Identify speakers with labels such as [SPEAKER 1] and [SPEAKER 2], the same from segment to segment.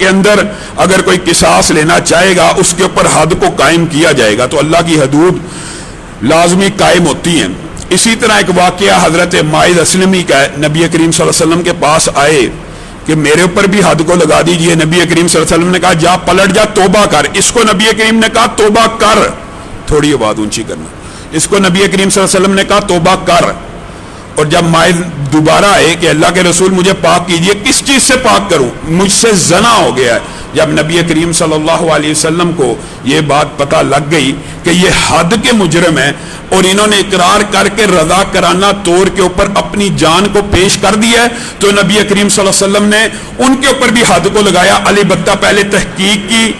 [SPEAKER 1] کے اندر اگر کوئی قصاص لینا چاہے گا اس کے اوپر حد کو قائم کیا جائے گا، تو اللہ کی حدود لازمی قائم ہوتی ہیں۔ اسی طرح ایک واقعہ حضرت ماعز اسلمی کا ہے، نبی کریم صلی اللہ علیہ وسلم کے پاس آئے کہ میرے اوپر بھی حد کو لگا دیجئے۔ نبی کریم صلی اللہ علیہ وسلم نے کہا جا پلٹ جا، توبہ کر۔ اس کو نبی کریم نے کہا توبہ کر، تھوڑی آواز اونچی کرنا، اس کو نبی کریم صلی اللہ علیہ وسلم نے کہا توبہ کر۔ اور جب ماعز دوبارہ آئے کہ اللہ کے رسول مجھے پاک کیجئے، کس چیز سے پاک کروں، مجھ سے زنا ہو گیا ہے۔ جب نبی کریم صلی اللہ علیہ وسلم کو یہ بات پتہ لگ گئی کہ یہ حد کے مجرم ہیں اور انہوں نے اقرار کر کے رضا کرانہ طور کے اوپر اپنی جان کو پیش کر دیا ہے، تو نبی کریم صلی اللہ علیہ وسلم نے ان کے اوپر بھی حد کو لگایا۔ البتہ پہلے تحقیق کی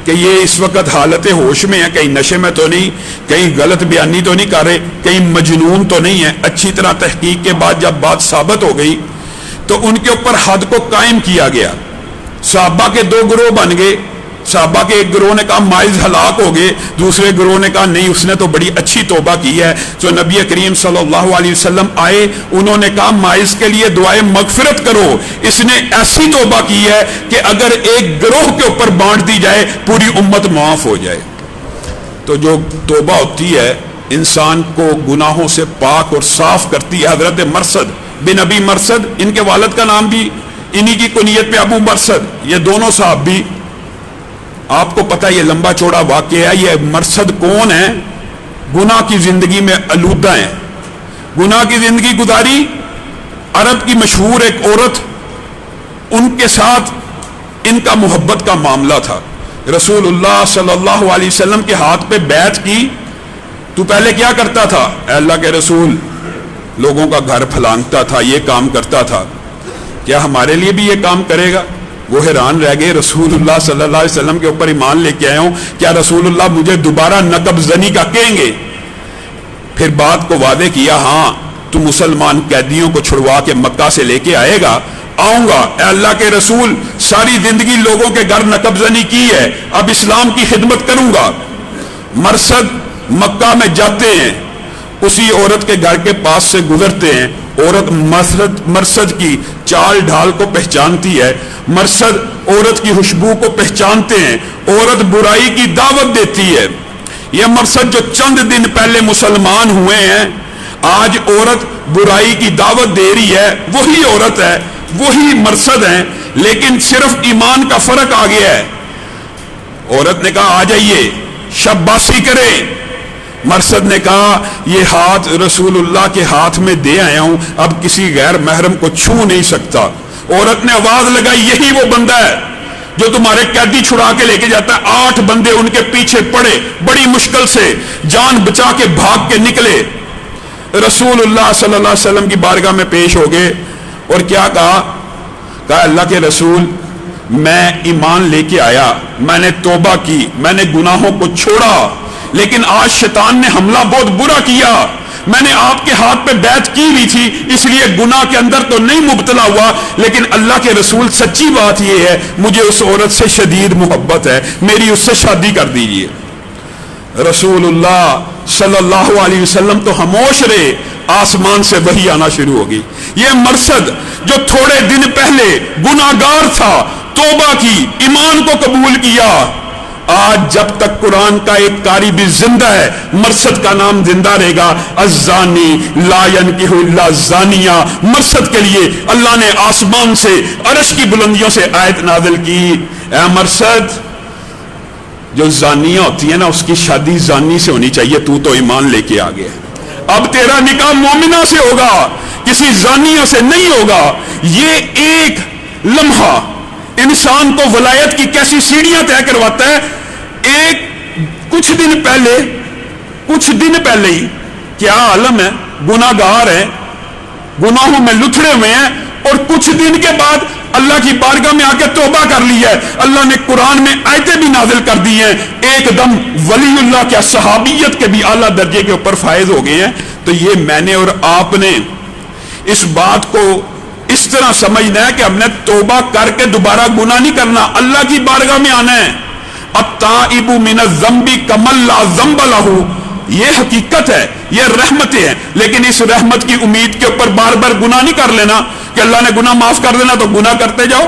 [SPEAKER 1] کہ یہ اس وقت حالت ہوش میں ہے، کہیں نشے میں تو نہیں، کہیں غلط بیانی تو نہیں کر رہے، کہیں مجنون تو نہیں ہے۔ اچھی طرح تحقیق کے بعد جب بات ثابت ہو گئی تو ان کے اوپر حد کو قائم کیا گیا۔ صحابہ کے دو گروہ بن گئے۔ صحابہ کے ایک گروہ نے کہا ماعز ہلاک ہو گئے، دوسرے گروہ نے کہا نہیں اس نے تو بڑی اچھی توبہ کی ہے۔ تو نبی کریم صلی اللہ علیہ وسلم آئے، انہوں نے کہا ماعز کے لیے دعائے مغفرت کرو، اس نے ایسی توبہ کی ہے کہ اگر ایک گروہ کے اوپر بانٹ دی جائے پوری امت معاف ہو جائے۔ تو جو توبہ ہوتی ہے انسان کو گناہوں سے پاک اور صاف کرتی ہے۔ حضرت مرثد بن ابی مرثد، ان کے والد کا نام بھی انہی کی کنیت پہ ابو مرثد، یہ دونوں صحابی، آپ کو پتہ یہ لمبا چوڑا واقعہ ہے۔ یہ مرثد کون ہے؟ گناہ کی زندگی میں آلودہ ہیں، گناہ کی زندگی گزاری۔ عرب کی مشہور ایک عورت، ان کے ساتھ ان کا محبت کا معاملہ تھا۔ رسول اللہ صلی اللہ علیہ وسلم کے ہاتھ پہ بیعت کی تو پہلے کیا کرتا تھا؟ اے اللہ کے رسول، لوگوں کا گھر پھلانگتا تھا، یہ کام کرتا تھا، کیا ہمارے لیے بھی یہ کام کرے گا؟ وہ حیران رہ گئے، رسول اللہ صلی اللہ علیہ وسلم کے اوپر ایمان لے کے آیا ہوں، کیا رسول اللہ مجھے دوبارہ نقب زنی کا کہیں گے؟ پھر بات کو واضح کیا، ہاں تو مسلمان قیدیوں کو چھڑوا کے مکہ سے لے کے آئے گا؟ آؤں گا۔ اے اللہ کے رسول، ساری زندگی لوگوں کے گھر نقب زنی کی ہے، اب اسلام کی خدمت کروں گا۔ مرثد مکہ میں جاتے ہیں، اسی عورت کے گھر کے پاس سے گزرتے ہیں، عورت مرثد کی چال ڈھال کو پہچانتی ہے، مرثد عورت کی خوشبو کو پہچانتے ہیں، عورت برائی کی دعوت دیتی ہے۔ یہ مرثد جو چند دن پہلے مسلمان ہوئے ہیں، آج عورت برائی کی دعوت دے رہی ہے، وہی عورت ہے، وہی مرثد ہیں، لیکن صرف ایمان کا فرق آ گیا ہے۔ عورت نے کہا آ جائیے، شاباشی کریں۔ مرثد نے کہا یہ ہاتھ رسول اللہ کے ہاتھ میں دے آیا ہوں، اب کسی غیر محرم کو چھو نہیں سکتا۔ عورت نے آواز لگائی یہی وہ بندہ ہے جو تمہارے قیدی چھڑا کے لے کے جاتا ہے۔ 8 بندے ان کے پیچھے پڑے، بڑی مشکل سے جان بچا کے بھاگ کے نکلے، رسول اللہ صلی اللہ علیہ وسلم کی بارگاہ میں پیش ہو گئے اور کیا کہا؟ کہا اللہ کے رسول، میں ایمان لے کے آیا، میں نے توبہ کی، میں نے گناہوں کو چھوڑا، لیکن آج شیطان نے حملہ بہت برا کیا۔ میں نے آپ کے ہاتھ پہ بیعت کی بھی تھی، اس لیے گناہ کے اندر تو نہیں مبتلا ہوا، لیکن اللہ کے رسول سچی بات یہ ہے مجھے اس عورت سے شدید محبت ہے، میری اس سے شادی کر دیجیے۔ رسول اللہ صلی اللہ علیہ وسلم تو خاموش رہے، آسمان سے وحی آنا شروع ہو گئی۔ یہ مرثد جو تھوڑے دن پہلے گناہگار تھا، توبہ کی، ایمان کو قبول کیا، آج جب تک قرآن کا ایک قاری بھی زندہ ہے، مرثد کا نام زندہ رہے گا۔ الزانی لا ينکح الا الزانیہ، مرثد کے لیے اللہ نے آسمان سے عرش کی بلندیوں سے آیت نازل کی، اے مرثد، جو زانیہ ہوتی ہے نا اس کی شادی زانی سے ہونی چاہیے، تو ایمان لے کے آ گیا، اب تیرا نکاح مومنہ سے ہوگا، کسی زانیہ سے نہیں ہوگا۔ یہ ایک لمحہ انسان کو ولایت کی کیسی سیڑھیاں طے کرواتا ہے۔ ایک کچھ دن پہلے ہی کیا عالم ہے، گناہگار ہے، گناہوں میں لتھڑے ہوئے ہیں، اور کچھ دن کے بعد اللہ کی بارگاہ میں آ کے توبہ کر لی ہے۔ اللہ نے قرآن میں آیتیں بھی نازل کر دی ہیں، ایک دم ولی اللہ کیا صحابیت کے بھی اعلیٰ درجے کے اوپر فائز ہو گئے ہیں۔ تو یہ میں نے اور آپ نے اس بات کو اس طرح سمجھنا ہے کہ ہم نے توبہ کر کے دوبارہ گناہ نہیں کرنا، اللہ کی بارگاہ میں آنا ہے۔ التائب من الذنب کمن لا ذنب لہ، یہ حقیقت ہے، یہ رحمتیں ہیں، لیکن اس رحمت کی امید کے اوپر بار بار گناہ نہیں کر لینا کہ اللہ نے گناہ معاف کر دینا تو گناہ کرتے جاؤ۔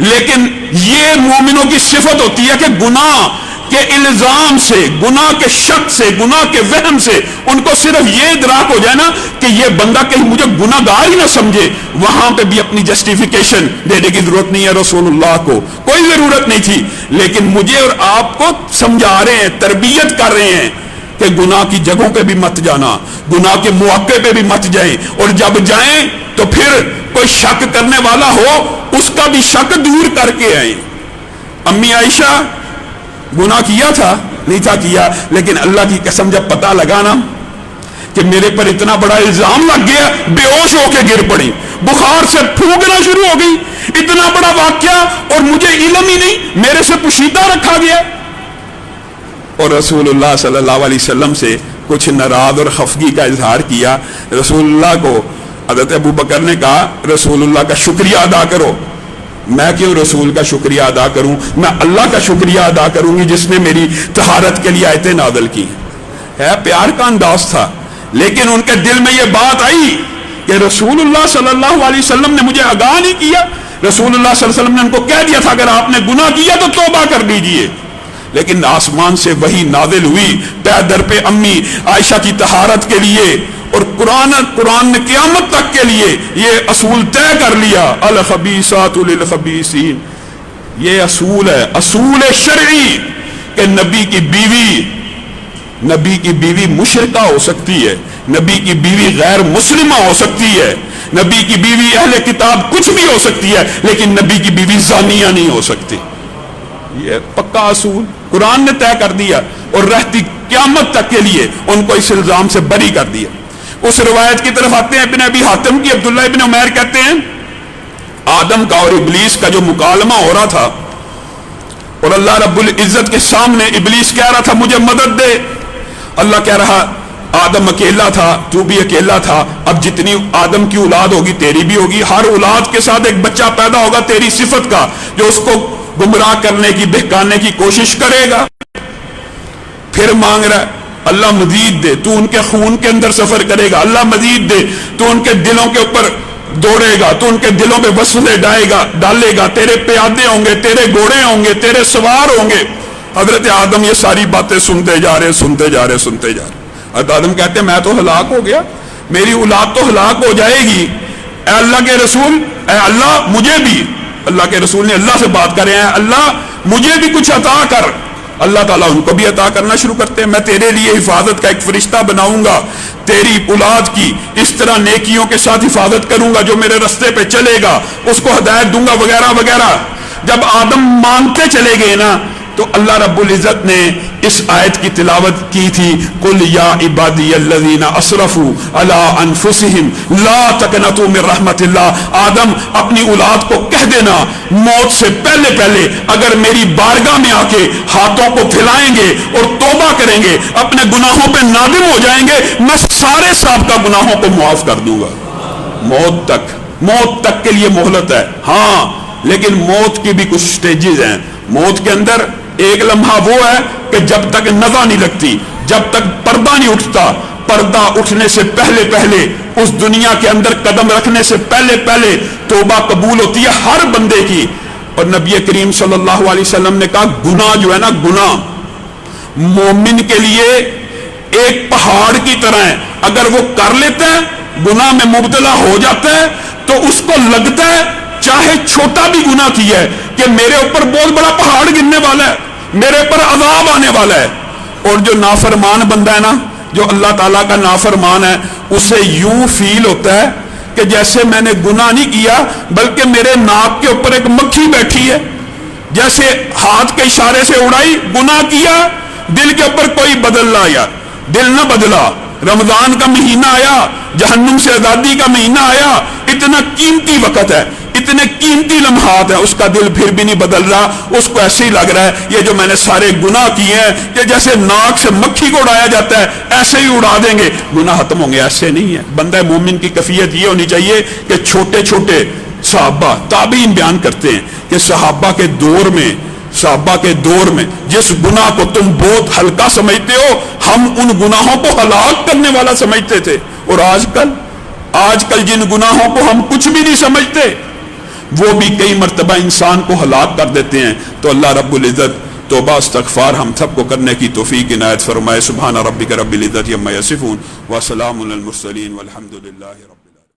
[SPEAKER 1] لیکن یہ مومنوں کی صفت ہوتی ہے کہ گناہ کے الزام سے، گناہ کے شک سے، گناہ کے وہم سے ان کو صرف یہ ادراک ہو جائے نا کہ یہ بندہ کہیں مجھے گناہ گار ہی نہ سمجھے، وہاں پہ بھی اپنی جسٹیفیکیشن دینے کی ضرورت نہیں ہے۔ رسول اللہ کو کوئی ضرورت نہیں تھی، لیکن مجھے اور آپ کو سمجھا رہے ہیں، تربیت کر رہے ہیں کہ گناہ کی جگہوں پہ بھی مت جانا، گناہ کے مواقع پہ بھی مت جائیں، اور جب جائیں تو پھر کوئی شک کرنے والا ہو اس کا بھی شک دور کر کے آئیں۔ امی عائشہ گناہ کیا تھا؟ نہیں تھا کیا، لیکن اللہ کی قسم جب پتہ لگا نا کہ میرے پر اتنا بڑا الزام لگ گیا، بے ہوش ہو کے گر پڑی، بخار سے پھونکنا شروع ہو گئی، اتنا بڑا واقعہ اور مجھے علم ہی نہیں، میرے سے پوشیدہ رکھا گیا۔ اور رسول اللہ صلی اللہ علیہ وسلم سے کچھ ناراض اور خفگی کا اظہار کیا۔ رسول اللہ کو حضرت ابو بکر نے کہا رسول اللہ کا شکریہ ادا کرو۔ میں کیوں رسول کا شکریہ ادا کروں؟ میں اللہ کا شکریہ ادا کروں گی جس نے میری طہارت کے لیے آیتیں نازل کی۔ ہے پیار کا انداز تھا، لیکن ان کے دل میں یہ بات آئی کہ رسول اللہ صلی اللہ علیہ وسلم نے مجھے آگاہ نہیں کیا۔ رسول اللہ صلی اللہ علیہ وسلم نے ان کو کہہ دیا تھا اگر آپ نے گناہ کیا تو توبہ کر دیجئے، لیکن آسمان سے وحی نازل ہوئی پے در پہ امی عائشہ کی طہارت کے لیے، اور قرآن نے قیامت تک کے لیے یہ اصول طے کر لیا، الخبیثات للخبیثین۔ یہ اصول ہے، اصول شرعی، کہ نبی کی بیوی مشرکہ ہو سکتی ہے، نبی کی بیوی غیر مسلمہ ہو سکتی ہے، نبی کی بیوی اہل کتاب کچھ بھی ہو سکتی ہے، لیکن نبی کی بیوی زانیہ نہیں ہو سکتی۔ یہ پکا اصول قرآن نے طے کر دیا، اور رہتی قیامت تک کے لیے ان کو اس الزام سے بری کر دیا۔ اس روایت کی طرف آتے ہیں ابن ابی حاتم کی، عبداللہ ابن عمیر کہتے ہیں آدم کا اور ابلیس کا جو مکالمہ ہو رہا تھا، اور اللہ رب العزت کے سامنے ابلیس کہہ رہا تھا مجھے مدد دے، اللہ کہہ رہا آدم اکیلا تھا، تو بھی اکیلا تھا، اب جتنی آدم کی اولاد ہوگی تیری بھی ہوگی، ہر اولاد کے ساتھ ایک بچہ پیدا ہوگا تیری صفت کا جو اس کو گمراہ کرنے کی، بہکانے کی کوشش کرے گا۔ پھر مانگ رہا ہے اللہ مزید دے، تو ان کے خون کے اندر سفر کرے گا، اللہ مزید دے، تو ان کے دلوں کے اوپر دوڑے گا، تو ان کے دلوں پہ وسوسے ڈالے گا، تیرے پیادے ہوں گے، تیرے گھوڑے ہوں گے، تیرے سوار ہوں گے۔ حضرت آدم یہ ساری باتیں سنتے جا رہے۔ حضرت آدم کہتے ہیں میں تو ہلاک ہو گیا، میری اولاد تو ہلاک ہو جائے گی، اے اللہ کے رسول، اے اللہ مجھے بھی، اللہ کے رسول نے اللہ سے بات کرے ہیں، اللہ مجھے بھی کچھ عطا کر۔ اللہ تعالیٰ ان کو بھی عطا کرنا شروع کرتے ہیں، میں تیرے لیے حفاظت کا ایک فرشتہ بناؤں گا، تیری اولاد کی اس طرح نیکیوں کے ساتھ حفاظت کروں گا، جو میرے رستے پہ چلے گا اس کو ہدایت دوں گا، وغیرہ وغیرہ۔ جب آدم مانگتے چلے گئے نا تو اللہ رب العزت نے اس آیت کی تلاوت کی تھی، قل یا عبادی الذین اسرفوا علی انفسہم لا تقنطوا من رحمت اللہ۔ آدم اپنی اولاد کو کہہ دینا موت سے پہلے پہلے اگر میری بارگاہ میں آ کے ہاتھوں کو پھیلائیں گے اور توبہ کریں گے، اپنے گناہوں پہ نادم ہو جائیں گے، میں سارے سابقہ گناہوں کو معاف کر دوں گا۔ موت تک کے لیے مہلت ہے، ہاں، لیکن موت کی بھی کچھ سٹیجز ہیں۔ موت کے اندر ایک لمحہ وہ ہے کہ جب تک نزع نہیں لگتی، جب تک پردہ نہیں اٹھتا، پردہ اٹھنے سے پہلے پہلے، اس دنیا کے اندر قدم رکھنے سے پہلے پہلے توبہ قبول ہوتی ہے ہر بندے کی۔ اور نبی کریم صلی اللہ علیہ وسلم نے کہا گناہ جو ہے نا، گناہ مومن کے لیے ایک پہاڑ کی طرح ہے، اگر وہ کر لیتا ہے، گناہ میں مبتلا ہو جاتا ہے تو اس کو لگتا ہے چاہے چھوٹا بھی گناہ کیا ہے کہ میرے اوپر بہت بڑا پہاڑ گرنے والا ہے، میرے پر عذاب آنے والا ہے۔ اور جو نافرمان بندہ ہے نا، جو اللہ تعالیٰ کا نافرمان ہے، اسے یوں فیل ہوتا ہے کہ جیسے میں نے گناہ نہیں کیا بلکہ میرے ناک کے اوپر ایک مکھی بیٹھی ہے، جیسے ہاتھ کے اشارے سے اڑائی، گناہ کیا، دل کے اوپر کوئی بدل نہ آیا، دل نہ بدلا۔ رمضان کا مہینہ آیا، جہنم سے آزادی کا مہینہ آیا، اتنا قیمتی وقت ہے، اتنے قیمتی لمحات ہیں، اس کا دل پھر بھی نہیں بدل رہا، اس کو ایسے ہی لگ رہا ہے یہ جو میں نے سارے گناہ کیے ہیں کہ جیسے ناک سے مکھی کو اڑایا جاتا ہے ایسے ہی اڑا دیں گے، گناہ ختم ہوں گے۔ ایسے نہیں ہے۔ بندہ مومن کی کیفیت یہ ہونی چاہیے کہ چھوٹے چھوٹے صحابہ، تابعین بیان کرتے ہیں کہ صحابہ کے دور میں جس گناہ کو تم بہت ہلکا سمجھتے ہو، ہم ان گناہوں کو ہلاک کرنے والا سمجھتے تھے۔ اور آج کل جن گناہوں کو ہم کچھ بھی نہیں سمجھتے، وہ بھی کئی مرتبہ انسان کو ہلاک کر دیتے ہیں. تو اللہ رب العزت توبہ استغفار ہم سب کو کرنے کی توفیق عنایت فرمائے. سبحان ربک رب العزت عما یصفون وسلام علی المرسلین والحمد للہ رب